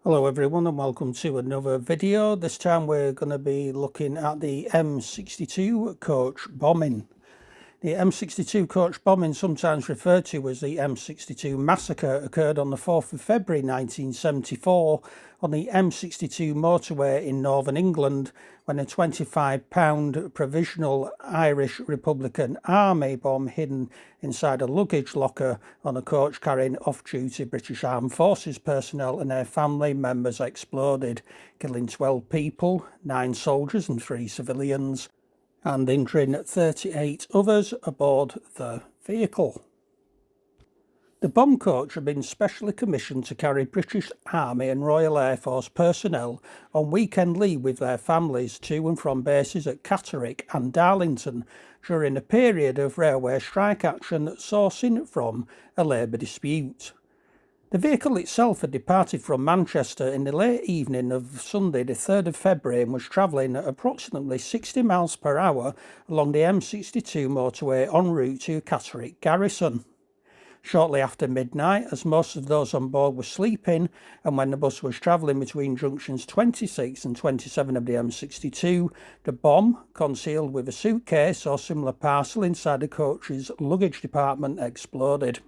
Hello everyone and welcome to another video. This time we're going to be looking at the M62 coach bombing. The M62 coach bombing, sometimes referred to as the M62 Massacre, occurred on the 4th of February 1974 on the M62 motorway in northern England when a 25-pound Provisional Irish Republican Army bomb hidden inside a luggage locker on a coach carrying off-duty British Armed Forces personnel and their family members exploded, killing 12 people, 9 soldiers and 3 civilians, and injuring 38 others aboard the vehicle. The bomb coach had been specially commissioned to carry British Army and Royal Air Force personnel on weekend leave with their families to and from bases at Catterick and Darlington during a period of railway strike action sourcing from a labour dispute. The vehicle itself had departed from Manchester in the late evening of Sunday the 3rd of February and was travelling at approximately 60 miles per hour along the M62 motorway en route to Catterick Garrison. Shortly after midnight, as most of those on board were sleeping, and when the bus was travelling between junctions 26 and 27 of the M62, the bomb, concealed with a suitcase or similar parcel inside the coach's luggage department, exploded.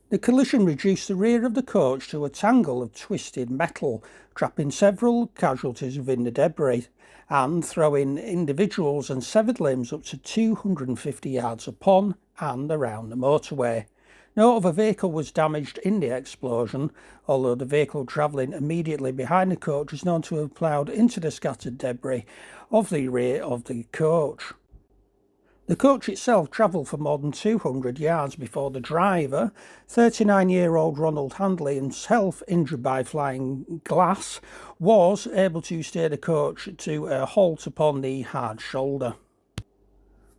The collision reduced the rear of the coach to a tangle of twisted metal, trapping several casualties within the debris and throwing individuals and severed limbs up to 250 yards upon and around the motorway. No other vehicle was damaged in the explosion, although the vehicle travelling immediately behind the coach is known to have ploughed into the scattered debris of the rear of the coach. The coach itself travelled for more than 200 yards before the driver, 39-year-old Ronald Handley, himself injured by flying glass, was able to steer the coach to a halt upon the hard shoulder.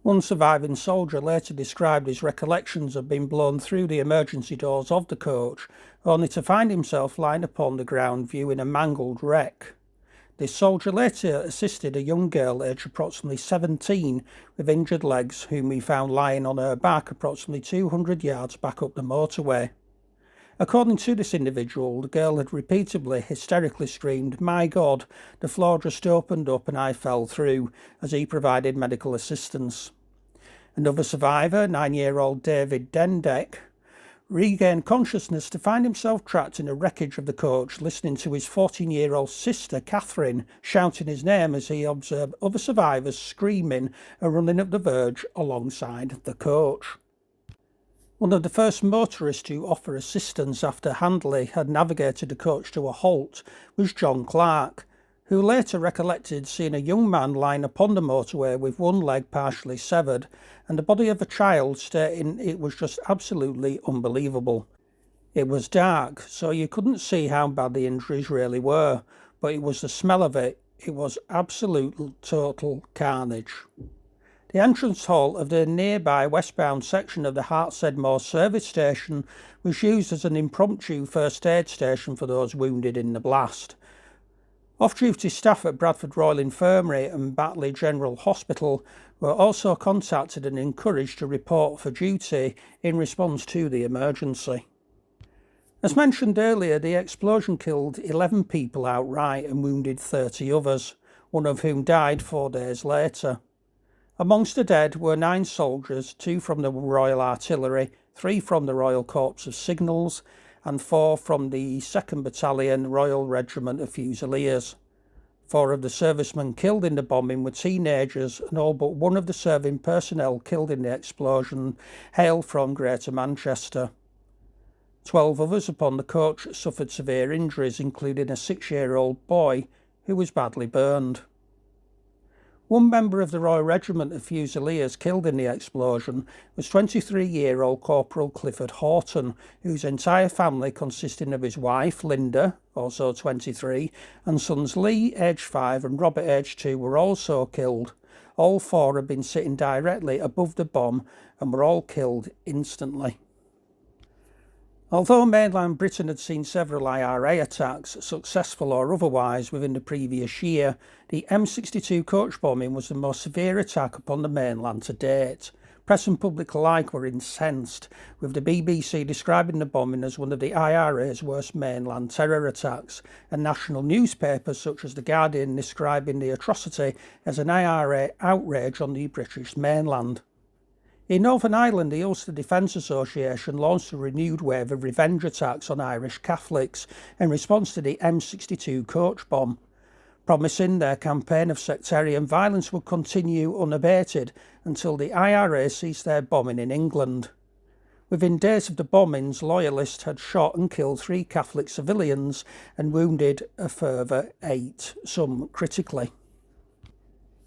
One surviving soldier later described his recollections of being blown through the emergency doors of the coach, only to find himself lying upon the ground viewing a mangled wreck. This soldier later assisted a young girl aged approximately 17 with injured legs, whom he found lying on her back approximately 200 yards back up the motorway. According to this individual, the girl had repeatedly hysterically screamed, "My God, the floor just opened up and I fell through," as he provided medical assistance. Another survivor, 9-year-old David Dendek, regained consciousness to find himself trapped in the wreckage of the coach, listening to his 14-year-old sister Catherine shouting his name as he observed other survivors screaming and running up the verge alongside the coach. One of the first motorists to offer assistance after Handley had navigated the coach to a halt was John Clark, who later recollected seeing a young man lying upon the motorway with one leg partially severed and the body of a child, stating it was just absolutely unbelievable. It was dark, so you couldn't see how bad the injuries really were, but it was the smell of it. It was absolute total carnage. The entrance hall of the nearby westbound section of the Hartsedmore service station was used as an impromptu first aid station for those wounded in the blast. Off-duty staff at Bradford Royal Infirmary and Batley General Hospital were also contacted and encouraged to report for duty in response to the emergency. As mentioned earlier, the explosion killed 11 people outright and wounded 30 others, one of whom died 4 days later. Amongst the dead were 9 soldiers, 2 from the Royal Artillery, 3 from the Royal Corps of Signals, and 4 from the 2nd Battalion Royal Regiment of Fusiliers. 4 of the servicemen killed in the bombing were teenagers, and all but one of the serving personnel killed in the explosion hailed from Greater Manchester. 12 others upon the coach suffered severe injuries, including a 6-year-old boy who was badly burned. One member of the Royal Regiment of Fusiliers killed in the explosion was 23-year-old Corporal Clifford Horton, whose entire family, consisting of his wife, Linda, also 23, and sons Lee, aged 5, and Robert, aged 2, were also killed. All 4 had been sitting directly above the bomb and were all killed instantly. Although mainland Britain had seen several IRA attacks, successful or otherwise, within the previous year, the M62 coach bombing was the most severe attack upon the mainland to date, Press and public alike were incensed, with the BBC describing the bombing as one of the IRA's worst mainland terror attacks, and national newspapers such as The Guardian describing the atrocity as an IRA outrage on the British mainland. In Northern Ireland, the Ulster Defence Association launched a renewed wave of revenge attacks on Irish Catholics in response to the M62 coach bomb, promising their campaign of sectarian violence would continue unabated until the IRA ceased their bombing in England. Within days of the bombings, loyalists had shot and killed 3 Catholic civilians and wounded a further 8, some critically.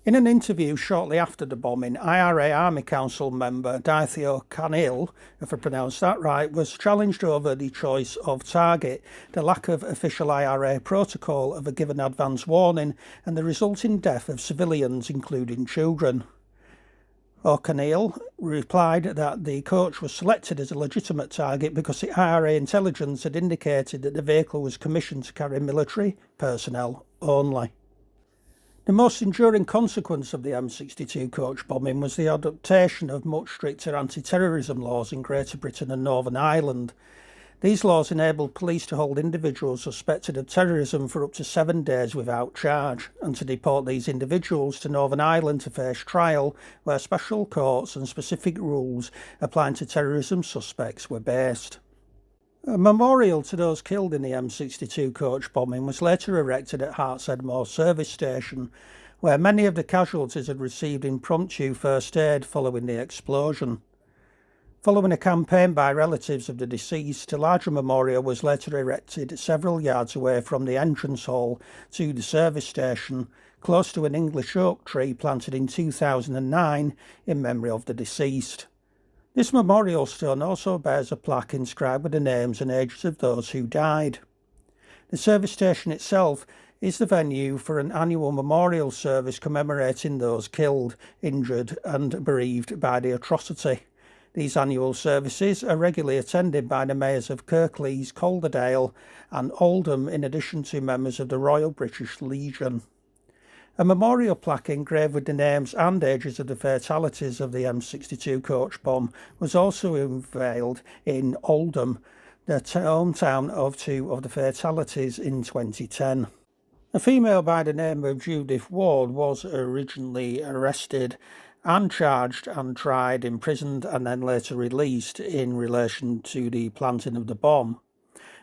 In an interview shortly after the bombing, IRA Army Council member Dorothy O'Connell, if I pronounced that right, was challenged over the choice of target, the lack of official IRA protocol of a given advance warning, and the resulting death of civilians, including children. O'Connell replied that the coach was selected as a legitimate target because the IRA intelligence had indicated that the vehicle was commissioned to carry military personnel only. The most enduring consequence of the M62 coach bombing was the adoption of much stricter anti-terrorism laws in Greater Britain and Northern Ireland. These laws enabled police to hold individuals suspected of terrorism for up to 7 days without charge, and to deport these individuals to Northern Ireland to face trial, where special courts and specific rules applying to terrorism suspects were based. A memorial to those killed in the M62 coach bombing was later erected at Hartsedmore service station, where many of the casualties had received impromptu first aid following the explosion. Following a campaign by relatives of the deceased, a larger memorial was later erected several yards away from the entrance hall to the service station, close to an English oak tree planted in 2009 in memory of the deceased. This memorial stone also bears a plaque inscribed with the names and ages of those who died. The service station itself is the venue for an annual memorial service commemorating those killed, injured and bereaved by the atrocity. These annual services are regularly attended by the mayors of Kirklees, Calderdale and Oldham, in addition to members of the Royal British Legion. A memorial plaque engraved with the names and ages of the fatalities of the M62 coach bomb was also unveiled in Oldham, the hometown of 2 of the fatalities in 2010. A female by the name of Judith Ward was originally arrested and charged and tried, imprisoned and then later released in relation to the planting of the bomb.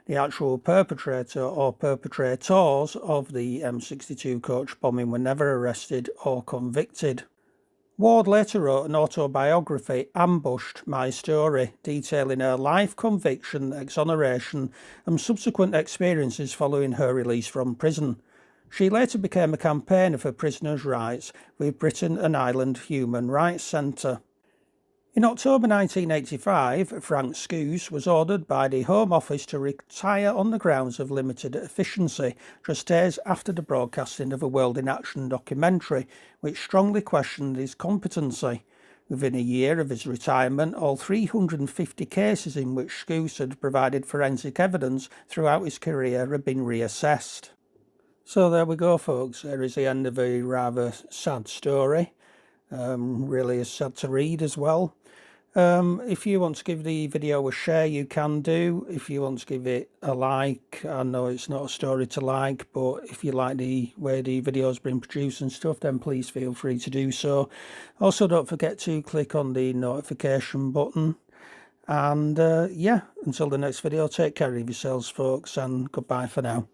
The actual perpetrator or perpetrators of the M62 coach bombing were never arrested or convicted. Ward later wrote an autobiography, Ambushed: My Story, detailing her life, conviction, exoneration and subsequent experiences following her release from prison. She later became a campaigner for prisoners' rights with Britain and Ireland Human Rights Centre. In October 1985, Frank Scouse was ordered by the Home Office to retire on the grounds of limited efficiency, just days after the broadcasting of a World in Action documentary, which strongly questioned his competency. Within a year of his retirement, all 350 cases in which Scouse had provided forensic evidence throughout his career had been reassessed. So there we go, folks. There is the end of a rather sad story. Really is sad to read as well. If you want to give the video a share, you can do. If you want to give it a like, I know it's not a story to like, but if you like the way the video's been produced and stuff, then please feel free to do so. Also, don't forget to click on the notification button. And yeah, until the next video, take care of yourselves, folks, and goodbye for now.